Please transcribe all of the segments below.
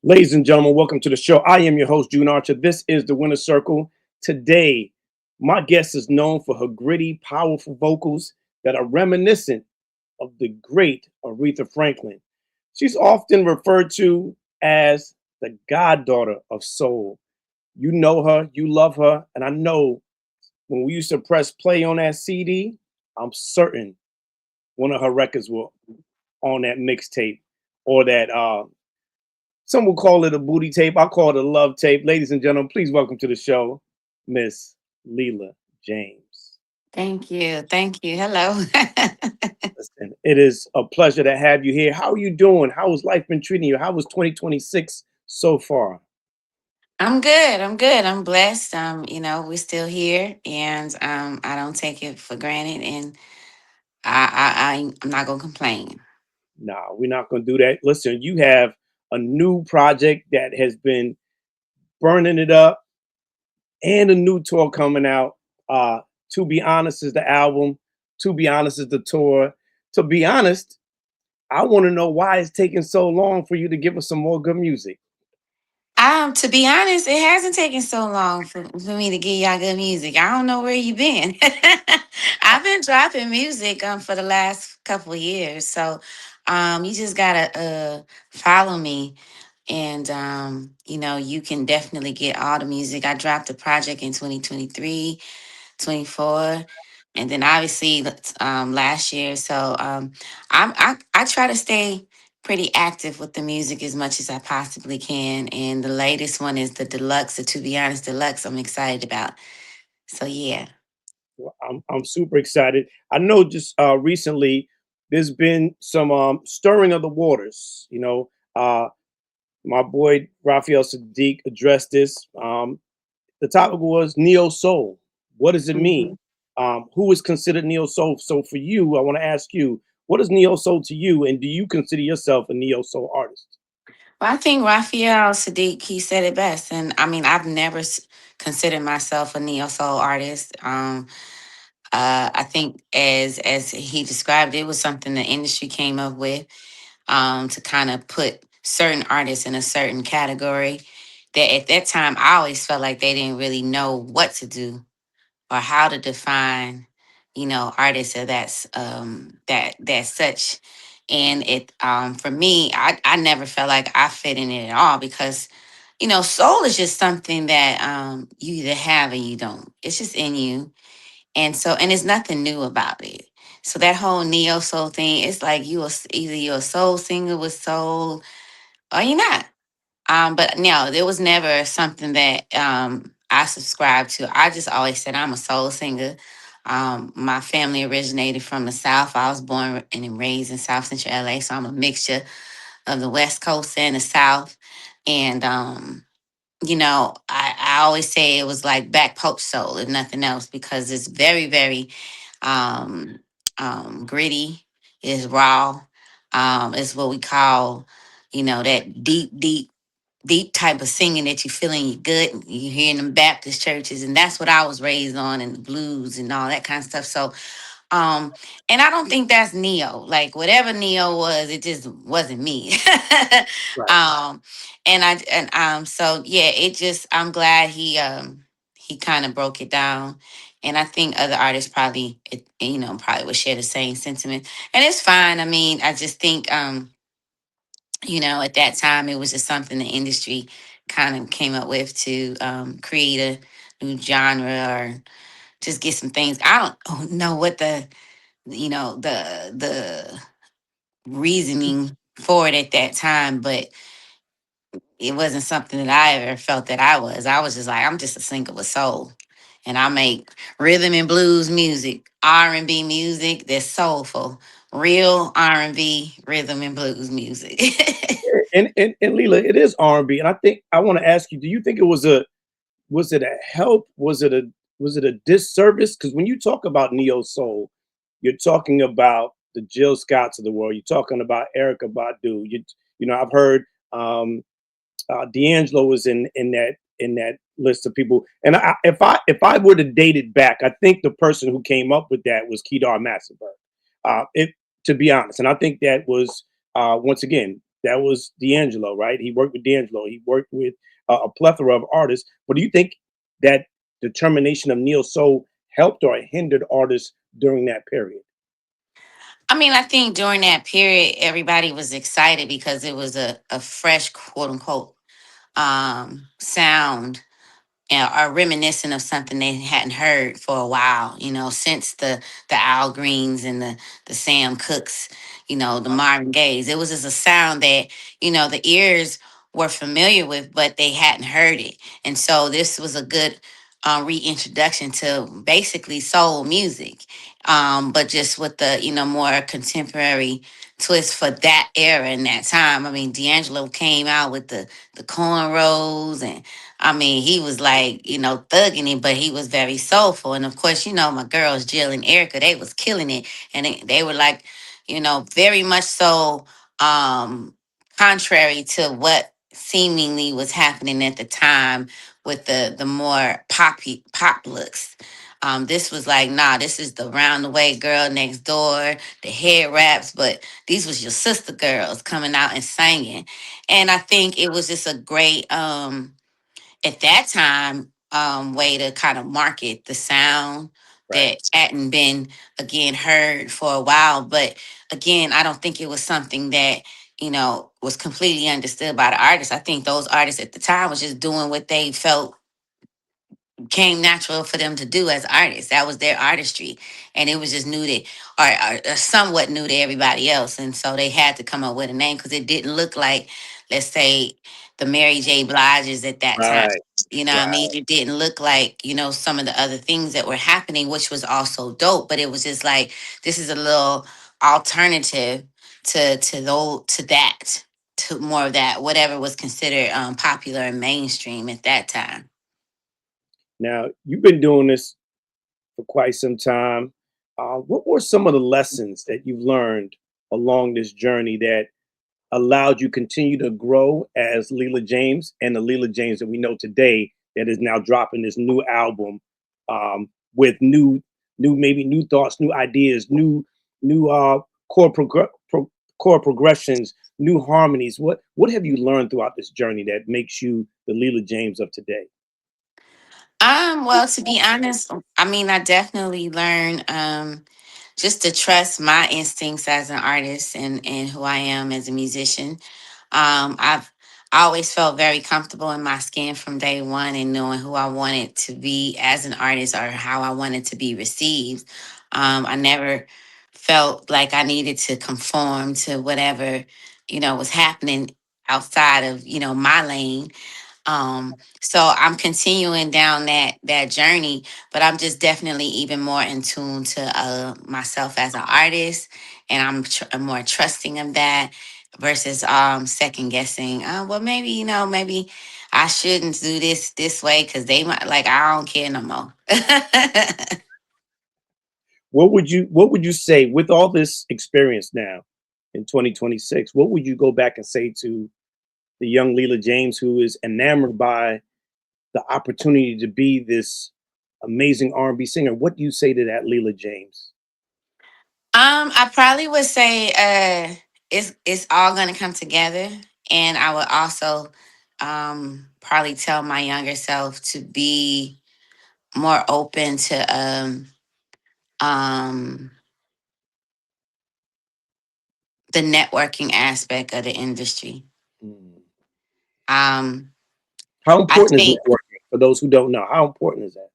Ladies and gentlemen, welcome to the show. I am your host, June Archer. This is the Winner Circle. Today, my guest is known for her gritty, powerful vocals that are reminiscent of the great Aretha Franklin. She's often referred to as the goddaughter of soul. You know her, you love her, and I know when we used to press play on that CD, I'm certain one of her records were on that mixtape or that some will call it a booty tape. I call it a love tape. Ladies and gentlemen, please welcome to the show, Miss Leela James. Thank you. Thank you. Hello. Listen, it is a pleasure to have you here. How are you doing? How has life been treating you? How was 2026 so far? I'm good. I'm good. I'm blessed. We're still here and I don't take it for granted and I'm not gonna complain. Nah, we're not going to do that. Listen, you have a new project that has been burning it up and a new tour coming out. To Be Honest is the album. To Be Honest is the tour. To be honest, I want to know why it's taking so long for you to give us some more good music. To be honest, it hasn't taken so long for me to give y'all good music. I don't know where you been. I've been dropping music for the last couple of years. So you just gotta follow me and you can definitely get all the music. I dropped a project in 2023, 24, and then obviously last year. So I try to stay pretty active with the music as much as I possibly can. And the latest one is the deluxe, the To Be Honest deluxe. I'm excited about. So yeah. Well, I'm super excited. I know just recently there's been some stirring of the waters. My boy Raphael Sadiq addressed this. The topic was neo soul. What does it mean? Mhm. Who is considered neo soul? So for you, I want to ask you, what is neo soul to you, and do you consider yourself a neo soul artist? Well, I think Raphael Sadiq, he said it best. And I mean, I've never considered myself a neo soul artist. I think as he described it, it was something the industry came up with to kind of put certain artists in a certain category. That at that time, I always felt like they didn't really know what to do or how to define, artists of that such. And it for me, I never felt like I fit in it at all because soul is just something that you either have or you don't. It's just in you, and so and there's nothing new about it. So that whole neo soul thing, it's like either you're a soul singer with soul or you're not. But no, there was never something that I subscribed to. I just always said I'm a soul singer. My family originated from the South. I was born and raised in South Central LA, so I'm a mixture of the West Coast and the South. And I always say it was like back poach soul, if nothing else, because it's very, very um, gritty. It's raw. It's what we call, that deep type of singing that you feel in your gut. You hear in them Baptist churches, and that's what I was raised on, and the blues and all that kind of stuff. So, um, and I don't think that's neo. Like whatever neo was, it just wasn't me. Right. um, so yeah, it just I'm glad he kind of broke it down. And I think other artists probably, probably would share the same sentiment. And it's fine. I mean, I just think, at that time, it was just something the industry kind of came up with to create a new genre or just get some things. I don't know what the reasoning for it at that time, but it wasn't something that I ever felt that I was. I was just like, I'm just a singer with soul, and I make rhythm and blues music, R&B music that's soulful, real R&B rhythm and blues music. And Leela, it is R&B, and I think I want to ask you: do you think was it a help? Was it a disservice? Because when you talk about neo soul, you're talking about the Jill Scotts of the world. You're talking about Erica Badu. I've heard D'Angelo was in that list of people. And if I were to date it back, I think the person who came up with that was Kedar Massenberg. It To be honest, and I think that was once again That was D'Angelo, right? He worked with D'Angelo. He worked with a plethora of artists. But do you think that determination of neo soul helped or hindered artists during that period? I mean, I think during that period, everybody was excited because it was a fresh, quote unquote, sound, are reminiscent of something they hadn't heard for a while, since the Al Greens and the Sam Cooks, the Marvin Gayes. It was just a sound that, the ears were familiar with, but they hadn't heard it. And so this was a good reintroduction to basically soul music, but just with the, more contemporary twist for that era and that time. I mean, D'Angelo came out with the cornrows, and I mean, he was like, thugging it, but he was very soulful. And of course, my girls, Jill and Erica, they was killing it. And they were like, very much so um, contrary to what seemingly was happening at the time with the more pop looks. This was like, nah, this is the round the way girl next door, the head wraps, but these was your sister girls coming out and singing. And I think it was just a great at that time way to kind of market the sound Right. that hadn't been again heard for a while. But again, I don't think it was something that was completely understood by the artists. I think those artists at the time was just doing what they felt came natural for them to do as artists. That was their artistry, and it was just new to, or somewhat new to everybody else. And so they had to come up with a name because it didn't look like, let's say, the Mary J. Blige's at that time. Right. You know what I Right. mean? It didn't look like, some of the other things that were happening, which was also dope. But it was just like, this is a little alternative to that, to more of that, whatever was considered popular and mainstream at that time. Now, you've been doing this for quite some time. What were some of the lessons that you've learned along this journey that allowed you continue to grow as Leela James, and the Leela James that we know today that is now dropping this new album, with maybe new thoughts, new ideas, new chord progressions, new harmonies. What have you learned throughout this journey that makes you the Leela James of today? Well, to be honest, I mean, I definitely learned just to trust my instincts as an artist and who I am as a musician. I've always felt very comfortable in my skin from day one and knowing who I wanted to be as an artist or how I wanted to be received. I never felt like I needed to conform to whatever, was happening outside of, my lane. So I'm continuing down that journey, but I'm just definitely even more in tune to myself as an artist, and I'm more trusting of that versus second guessing. Well, maybe maybe I shouldn't do this way because they might like I don't care no more. What would you say with all this experience now in 2026? What would you go back and say to the young Leela James who is enamored by the opportunity to be this amazing R&B singer? What do you say to that Leela James? I probably would say it's all gonna come together, and I would also probably tell my younger self to be more open to um the networking aspect of the industry. Mm. Um, How I important is think networking for those who don't know? How important is that?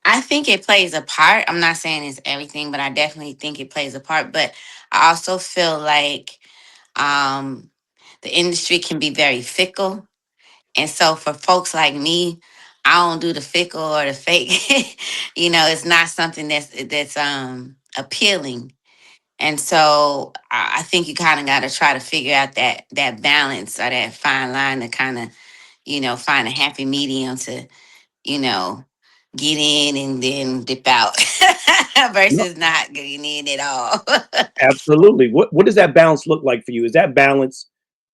I think it plays a part. I'm not saying it's everything, but I definitely think it plays a part. But I also feel like um, the industry can be very fickle. And so for folks like me, I don't do the fickle or the fake. It's not something that's appealing. And so I think you kind of got to try to figure out that balance or that fine line to kind of, find a happy medium to, you know, get in and then dip out No, versus not getting in at all. absolutely. What does that balance look like for you? Is that balance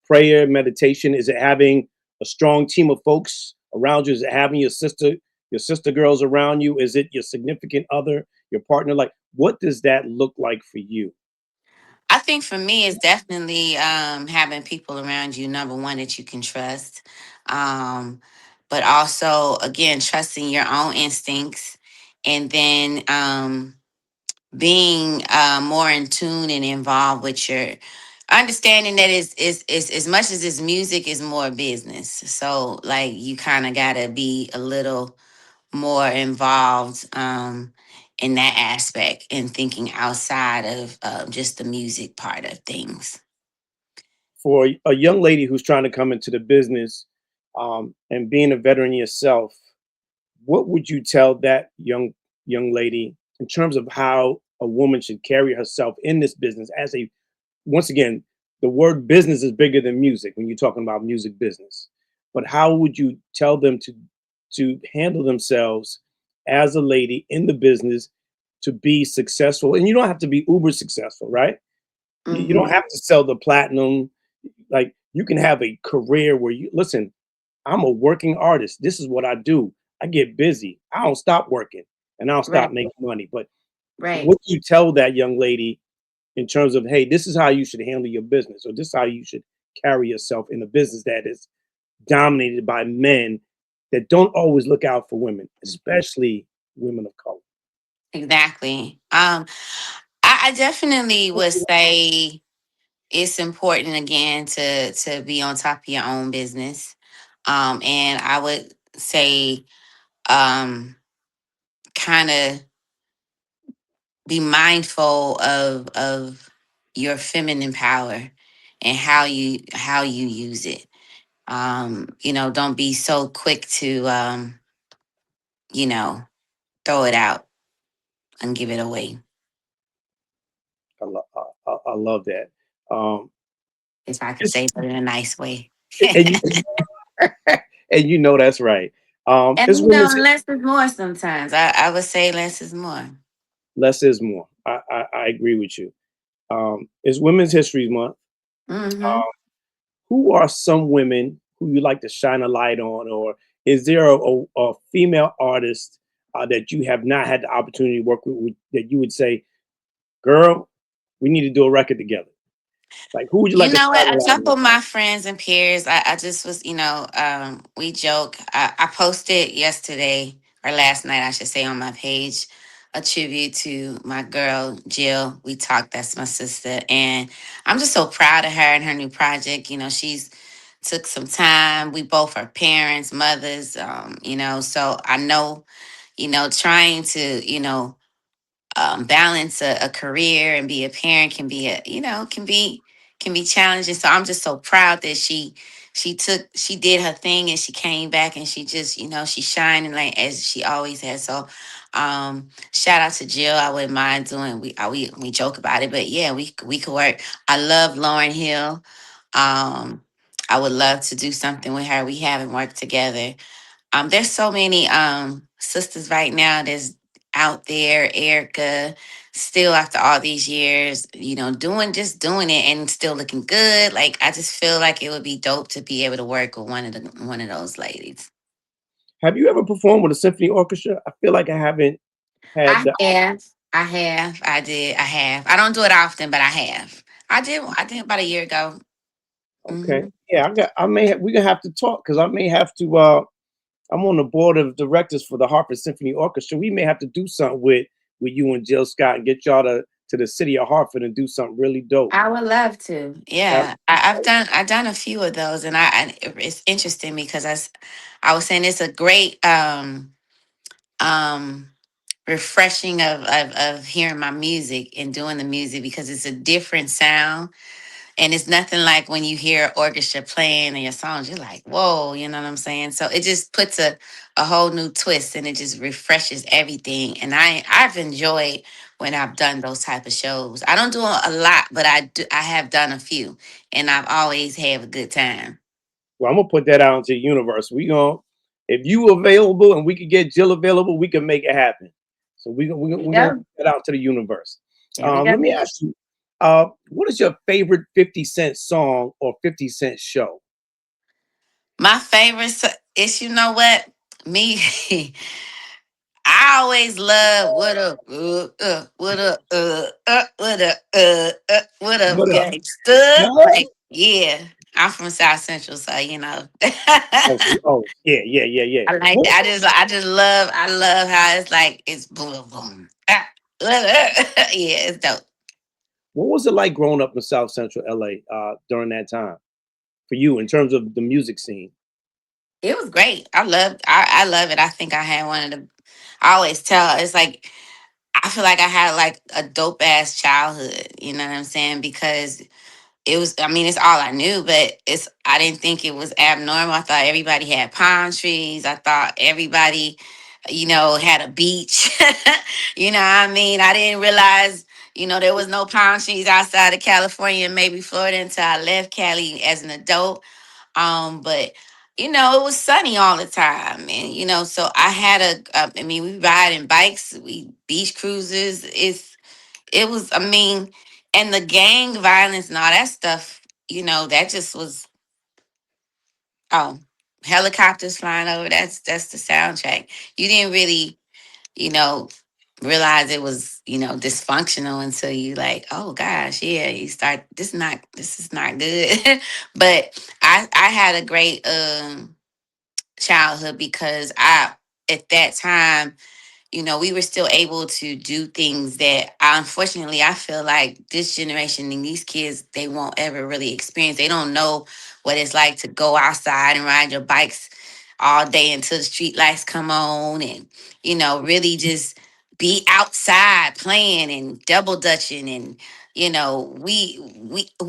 prayer, meditation? Is it having a strong team of folks around you? Is it having your sister girls around you? Is it your significant other, your partner? Like, what does that look like for you? I think for me, it's definitely having people around you, number one, that you can trust. Um, but also, again, trusting your own instincts. And then being more in tune and involved with your understanding that is as much as this music is more business. So, like, you kind of got to be a little more involved in that aspect and thinking outside of just the music part of things. For a young lady who's trying to come into the business, and being a veteran yourself, what would you tell that young lady in terms of how a woman should carry herself in this business as a, once again, the word business is bigger than music when you're talking about music business. But how would you tell them to handle themselves as a lady in the business to be successful? And you don't have to be uber successful, right? You don't Hmm. have to sell the platinum. Like, you can have a career where you listen, I'm a working artist. This is what I do. I get busy. I don't stop working and I don't Right, stop making money. But right. what do you tell that young lady in terms of, hey, this is how you should handle your business, or this is how you should carry yourself in a business that is dominated by men that don't always look out for women, especially women of color? Exactly. I definitely would say it's important again to be on top of your own business. And I would say kind of be mindful of your feminine power and how you use it. Don't be so quick to you know throw it out and give it away, I love that. Um, if I could say it's, that in a nice way. and you, and you know that's right. And It's women's less is more sometimes. I would say less is more. less is more. I agree with you. It's Women's History Month. Hmm. Who are some women who you like to shine a light on, or is there a female artist that you have not had the opportunity to work with that you would say, girl, we need to do a record together? Like, who would you You like to know shine what? a A light couple on? of my friends and peers, I just was, we joke. I posted yesterday or last night, I should say, on my page a tribute to my girl, Jill. We talked, that's my sister. And I'm just so proud of her and her new project. She's took some time. We both are parents, mothers, so I know, trying to, balance a career and be a parent can be can be challenging. So I'm just so proud that she did her thing and she came back and she just she's shining like as she always has. So shout out to Jill. I wouldn't mind doing we joke about it, but yeah, we could work. I love Lauren Hill. um I would love to do something with her. We haven't worked together. There's so many sisters right now that's out there. Erica, still after all these years, doing it and still looking good. Like I just feel like it would be dope to be able to work with one of those ladies. Have you ever performed with a symphony orchestra? I feel like I haven't had I the. have, I have, I did, I have. I don't do it often, but I have. I did about a year ago. Okay, Hmm. yeah, I may have, we're gonna have to talk because I may have to. I'm on the board of directors for the Hartford Symphony Orchestra. We may have to do something with you and Jill Scott and get y'all to the city of Hartford and do something really dope. I would love to. That, Yeah, I've done a few of those, and it's interesting because I was saying it's a great um refreshing of hearing my music and doing the music because it's a different sound. And it's nothing like when you hear orchestra playing and your songs, you're like, whoa, you know what I'm saying? So it just puts a whole new twist and it just refreshes everything. And I've enjoyed when I've done those type of shows. I don't do a lot, but I have done a few and I've always had a good time. well, I'm gonna put that out into the universe. We gonna, if you available and we could get Jill available, we can make it happen. So There we we're gonna put go. that out to the universe. There we go. Let me ask you, what is your favorite 50 Cent song or 50 Cent show? My favorite is, you know what? Me, I always love what up, What up? gangsta? What? Like, yeah, I'm from South Central, so you know. Oh, oh, yeah, yeah, yeah, yeah. I like What, that. I love how it's like it's boom, boom. Yeah, it's dope. what was it like growing up in South Central LA during that time for you in terms of the music scene? It was great. I love it. I think I had one of the. I always tell it's like I feel like I had like a dope ass childhood. You know what I'm saying? Because it was, I mean, it's all I knew, but I didn't think it was abnormal. I thought everybody had palm trees. I thought everybody, had a beach. You know what I mean? I didn't realize, there was no palm trees outside of California and maybe Florida until I left Cali as an adult. But it was sunny all the time, and so I had I mean, we riding bikes, we beach cruises. It was, I mean, and the gang violence and all that stuff, that just was, oh, helicopters flying over. That's the soundtrack. You didn't really, you know, realize it was, dysfunctional until you like, oh gosh, yeah, you start this is not good. But I had a great childhood because I at that time, we were still able to do things that unfortunately I feel like this generation and these kids, they won't ever really experience. They don't know what it's like to go outside and ride your bikes all day until the street lights come on and, really just be outside playing and double dutching. And,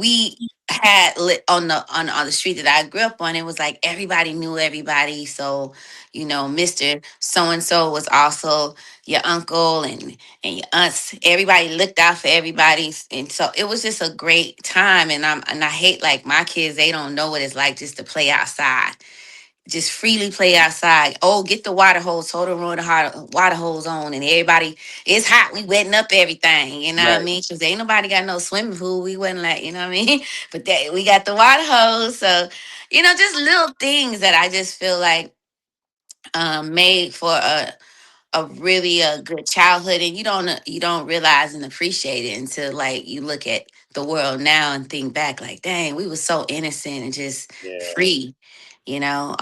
we had lit on the street that I grew up on. It was like everybody knew everybody. So, Mr. So and so was also your uncle and your aunts. Everybody looked out for everybody, and so it was just a great time. And I hate like my kids. They don't know what it's like just to play outside, just freely play outside. Oh, get the water hose, hold the water hose on, and everybody. It's hot. We wetting up everything. You know what I Right. mean? Because ain't nobody got no swimming pool. We wasn't like, you know what I mean. But that we got the water hose, so just little things that I just feel like made for a really a good childhood, and you don't realize and appreciate it until like you look at the world now and think back like, dang, we were so innocent and just Yeah. free, you know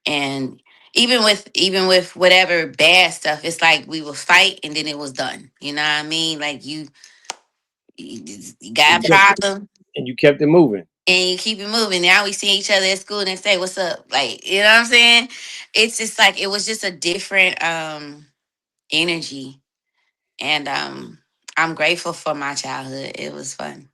and even with whatever bad stuff, it's like we would fight and then it was done. You know what I mean? Like you And got a you kept problem and you kept it moving. and you keep it moving. Now we see each other at school and say, what's up? Like, you know what I'm saying? It's just like it was just a different energy. And I'm grateful for my childhood. It was fun.